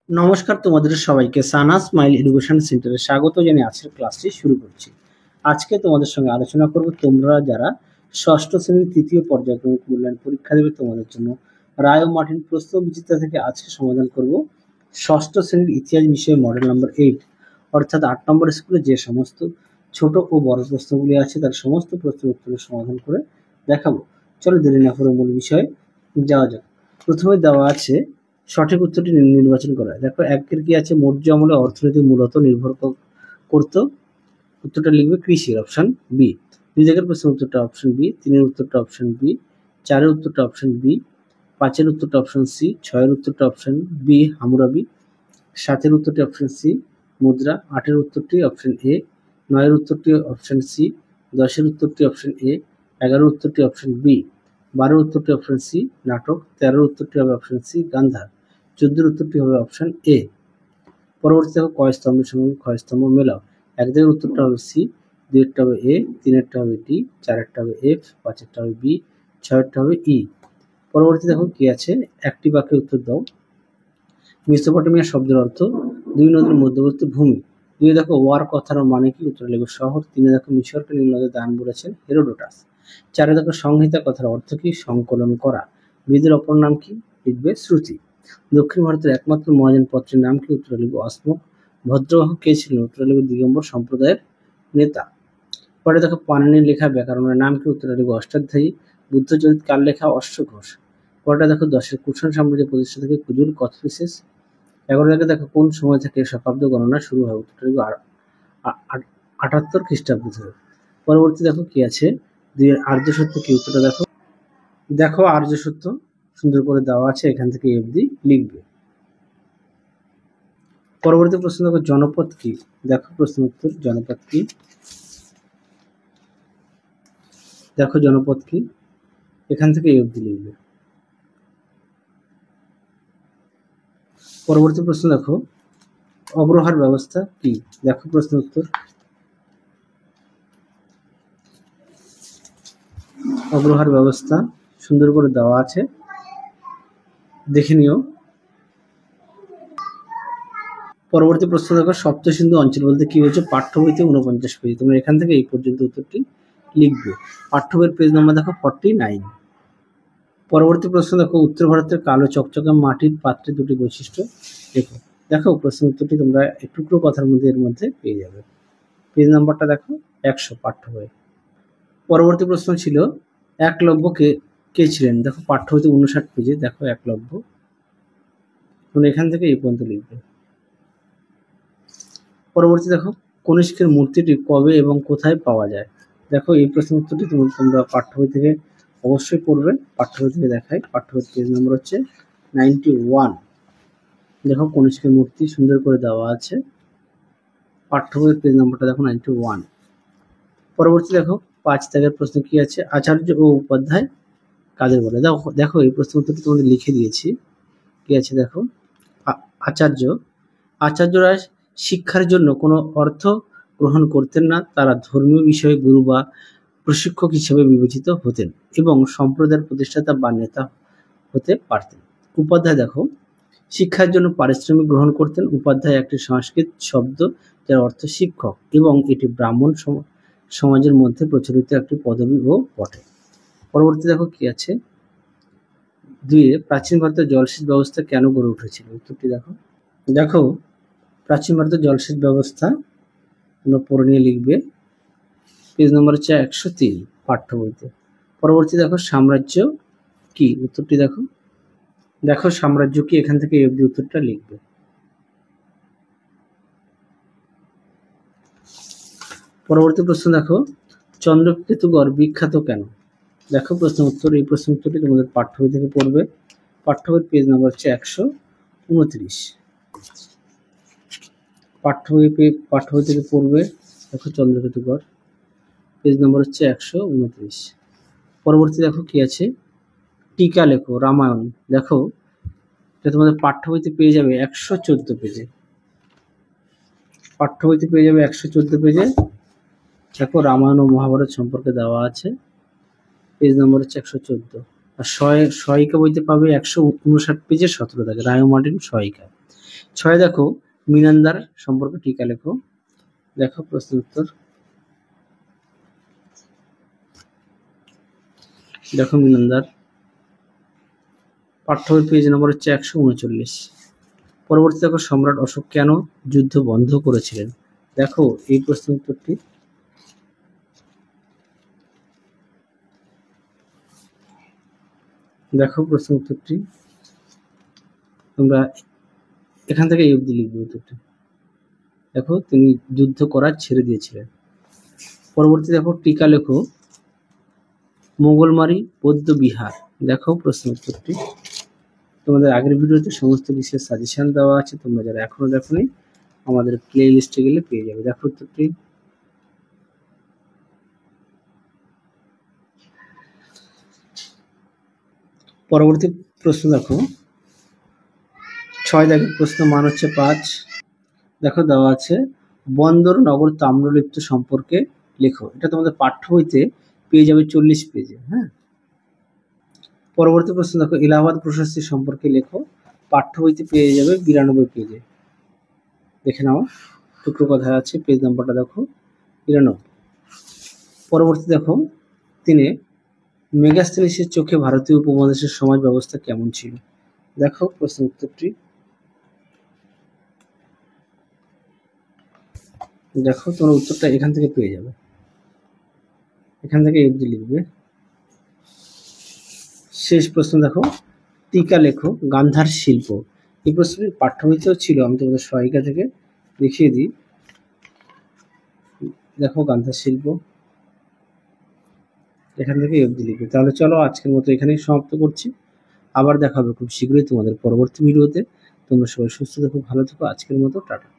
নমস্কার তোমাদের সবাইকে সানা স্মাইল এডুকেশন সেন্টারে স্বাগত জানিয়ে আজকের ক্লাসটি শুরু করছি। আজকে তোমাদের সঙ্গে আলোচনা করব তোমরা যারা ষষ্ঠ শ্রেণীর তৃতীয় পর্যায়ক্রমিক মূল্যায়ন পরীক্ষা দেবে তোমাদের জন্য রায় ও মার্টিন প্রশ্ন বিচিত্রা থেকে আজকে সমাধান করব ষষ্ঠ শ্রেণীর ইতিহাস বিষয়ে মডেল নাম্বার 8 অর্থাৎ 8 নম্বর স্কুলে যে সমস্ত ছোট ও বড় প্রশ্নগুলি আছে তার সমস্ত প্রশ্নের উত্তরের সমাধান করে দেখাবো। চলো দেরি না করে মূল বিষয়ে যাওয়া যাক। প্রথমে দেওয়া আছে সঠিক উত্তরটি নির্বাচন করা। দেখো একের কি আছে, মৌর্য আমলে অর্থনীতি মূলত নির্ভর করতো। উত্তরটা লিখবে কৃষির, অপশন বি। দুই দাগের প্রশ্নের উত্তরটা অপশন বি, তিনের উত্তরটা অপশন বি, চারের উত্তরটা অপশন বি, পাঁচের উত্তরটা অপশন সি, ছয়ের উত্তরটা অপশন বি হামুরাবি, সাতের উত্তরটি অপশন সি মুদ্রা, আটের উত্তরটি অপশন এ, নয়ের উত্তরটি অপশন সি, দশের উত্তরটি অপশন এ, 11 উত্তরটি অপশন বি, 12 উত্তরটি অপশন সি নাটক, 13 উত্তরটি হবে অপশন সি গান্ধার, 14 উত্তরটি হবে অপশন এ। পরবর্তী দেখো কয় স্তম্ভের সঙ্গে ক্ষয় স্তম্ভ মেলাও। এক দিকের উত্তরটা হবে সি, দুইয়েরটা হবে এ, তিনেরটা হবে ডি, চারেরটা হবে এফ, পাঁচেরটা হবে বি, ছয়েরটা হবে ই। পরবর্তী দেখো কি আছে, একটি বাক্যে উত্তর দাও। মেসোপটেমিয়া শব্দের অর্থ দুই নদীর মধ্যবর্তী ভূমি। দুই দেখো ওয়ার কথার মানে কি, উত্তর লিখবে শহর। তিনে দেখো মিশরকে নীল নদের দান বলেছেন হেরোডোটাস। চারে দেখো সংহিতা কথার অর্থ কি, সংকলন করা। বেদের অপর নাম কি, লিখবে শ্রুতি। দক্ষিণ ভারতের একমাত্র মহাযান পত্রের নাম কি, উত্তর লিখবে অশ্মক। ভদ্রবাহ কে ছিলেন, উত্তর লিখবে দিগম্বর সম্প্রদায়ের নেতা। পরে দেখো পাণিনির লেখা ব্যাকরণের নাম কি, উত্তর লিখবে অষ্টাধ্যায়ী। বুদ্ধচরিত কার লেখা, অশ্বঘোষ। পরেটা দেখো দশের কুষাণ সাম্রাজ্য প্রতিষ্ঠা থেকে কুজুল কথফিসেস। 11 থেকে দেখো কোন সময় থেকে শকাব্দ গণনা শুরু হয়, উত্তর লিখবে 78 খ্রিস্টাব্দ থেকে। পরবর্তী দেখো কি আছে, দুইয়ের আর্য সত্য কি, উত্তরটা দেখো। দেখো আর্য সত্য সুন্দর করে দেওয়া আছে, এখান থেকে অবধি লিখবে। পরবর্তী প্রশ্ন দেখো জনপদ কি, দেখো প্রশ্ন উত্তর জনপদ কি, দেখো জনপদ কি, এখান থেকে অবধি লিখবে। পরবর্তী প্রশ্ন দেখো অগ্রহার ব্যবস্থা কি, দেখো প্রশ্ন উত্তর। অগ্রহার ব্যবস্থা সুন্দর করে দেওয়া আছে, দেখে নিও। পরবর্তী প্রশ্ন দেখো সপ্তসিন্ধু অঞ্চল বলতে কি হয়েছে, পাঠ্য বইতে 49 পেজ। তোমরা এখান থেকে এই পর্যন্ত উত্তরটি লিখবে। পাঠ্য বইয়ের পেজ নাম্বার দেখো 49। পরবর্তী প্রশ্ন দেখো উত্তর ভারতের কালো চকচকে মাটির পাত্রে দুটি বৈশিষ্ট্য দেখো। দেখো প্রশ্ন উত্তরটি তোমরা টুকরো কথার মধ্যে এর মধ্যে পেয়ে যাবে। পেজ নাম্বারটা দেখো 100 পাঠ্য বই। পরবর্তী প্রশ্ন ছিল একলব্য কে ছিলেন, দেখো পাঠ্য বইতে 59 পেজে দেখো একলব্য। তোমরা এখান থেকে এই পর্যন্ত লিখবে। পরবর্তী দেখো কনিষ্কের মূর্তিটি কবে এবং কোথায় পাওয়া যায়, দেখো এই প্রশ্ন উত্তরটি তোমরা পাঠ্য বই থেকে অবশ্যই পড়বে। পাঠ্য বই থেকে দেখায়, পাঠ্য বই পেজ নম্বর হচ্ছে 91। দেখো কনিষ্কের মূর্তি সুন্দর করে দেওয়া আছে, পাঠ্য বইয়ের পেজ নম্বরটা দেখো 91। পরবর্তী দেখো 5 দাগের প্রশ্ন কি আছে, আচার্য ও উপাধ্যায় কাদের বলে। দেখো দেখো এই প্রশ্ন উত্তরটি তোমাদের লিখে দিয়েছি, কি আছে দেখো। আচার্যরা শিক্ষার জন্য কোনো অর্থ গ্রহণ করতেন না, তারা ধর্মীয় বিষয়ে গুরু বা প্রশিক্ষক হিসেবে বিবেচিত হতেন এবং সম্প্রদায়ের প্রতিষ্ঠাতা বা নেতা হতে পারতেন। উপাধ্যায় দেখো শিক্ষার জন্য পারিশ্রমিক গ্রহণ করতেন। উপাধ্যায় একটি সংস্কৃত শব্দ যার অর্থ শিক্ষক এবং এটি ব্রাহ্মণ সমাজের মধ্যে প্রচলিত একটি পদবী ও বটে। পরবর্তী দেখো কি আছে, দুইয়ে প্রাচীন ভারতের জলসেচ ব্যবস্থা কেন গড়ে উঠেছিল, উত্তরটি দেখো। দেখো প্রাচীন ভারতের জলসেচ ব্যবস্থা তোমরা পড়ে নিয়ে লিখবে। পেজ নম্বর হচ্ছে 103 পাঠ্য বইতে। পরবর্তী দেখো সাম্রাজ্য কি, উত্তরটি দেখো। দেখো সাম্রাজ্য কি, এখান থেকে এই অবধি উত্তরটা লিখবে। পরবর্তী প্রশ্ন দেখো চন্দ্রকেতুগড় বিখ্যাত কেন, দেখো প্রশ্ন উত্তর। এই প্রশ্ন উত্তরটি তোমাদের পাঠ্য বই থেকে পড়বে। পাঠ্য বইয়ের পেজ নম্বর হচ্ছে 129। পাঠ্য বই থেকে পড়বে। দেখো চন্দ্রকেতুগড় পেজ নম্বর হচ্ছে 129। পরবর্তী দেখো কি আছে, টিকা লেখো রামায়ণ। দেখো এটা তোমাদের পাঠ্য বইতে পেয়ে যাবে 114 পেজে। পাঠ্য বইতে পেয়ে যাবে 114 পেজে। দেখো রামায়ণ ও মহাভারত সম্পর্কে দেওয়া আছে, পেজ নম্বর হচ্ছে 114। আর সহায়িকা বইতে পাবে 159 পেজে 17 দাগে রায় ও মার্টিন সহায়িকা। 6 দেখো মিনান্দার সম্পর্কে টিকা লেখো। দেখো প্রশ্ন উত্তর। দেখো মিনান্দার পাঠ্য বই পেজ নম্বর হচ্ছে 139। পরবর্তী দেখো সম্রাট অশোক কেন যুদ্ধ বন্ধ করেছিলেন? দেখো এই প্রশ্ন উত্তরটি। দেখো প্রশ্ন উত্তরটি, তোমরা এখান থেকে এই অবধি লিখবে উত্তরটি। দেখো তিনি যুদ্ধ করা ছেড়ে দিয়েছিলেন। পরবর্তী দেখো টিকা লেখো মোগলমারি বৌদ্ধ বিহার। দেখো প্রশ্ন উত্তরটি। তোমাদের আগের ভিডিওতে সমস্ত বিষয়ের সাজেশন দেওয়া আছে, তোমরা যারা এখনো দেখোনি আমাদের প্লে লিস্টে গেলে পেয়ে যাবে। দেখো উত্তরটি। পরবর্তী প্রশ্ন দেখো 6 দাগের প্রশ্ন মান হচ্ছে 5। দেখো দেওয়া আছে বন্দর নগর তাম্রলিপ্ত সম্পর্কে লেখো। এটা তোমাদের পাঠ্য বইতে পেয়ে যাবে 40 পেজে। হ্যাঁ, পরবর্তী প্রশ্ন দেখো এলাহাবাদ প্রশস্তি সম্পর্কে লেখো। পাঠ্য বইতে পেয়ে যাবে 92 পেজে। দেখে নাও টুকরো কথায় আছে, পেজ নাম্বারটা দেখো 92। পরবর্তী দেখো তিনি মেগাস্থেনিসের চোখে ভারতীয় উপমহাদেশের সমাজ ব্যবস্থা কেমন ছিল? দেখো প্রশ্ন উত্তরটি। দেখো তোমার উত্তরটা এখান থেকে পেয়ে যাবে, এখান থেকে এফডি লিখবে। শেষ প্রশ্ন দেখো টিকা লেখো গান্ধার শিল্প। এই প্রশ্নটি পাঠ্য বইতেও ছিল, আমি তোমাদের সহায়িকা থেকে দেখিয়ে দিই। দেখো গান্ধার শিল্প, এখান থেকে এফডি লিখবে। তাহলে চলো আজকের মতো এখানেই সমাপ্ত করছি। আবার দেখা হবে খুব শীঘ্রই তোমাদের পরবর্তী ভিডিওতে। তোমরা সবাই সুস্থ থেকো, ভালো থেকো। আজকের মতো টাটা।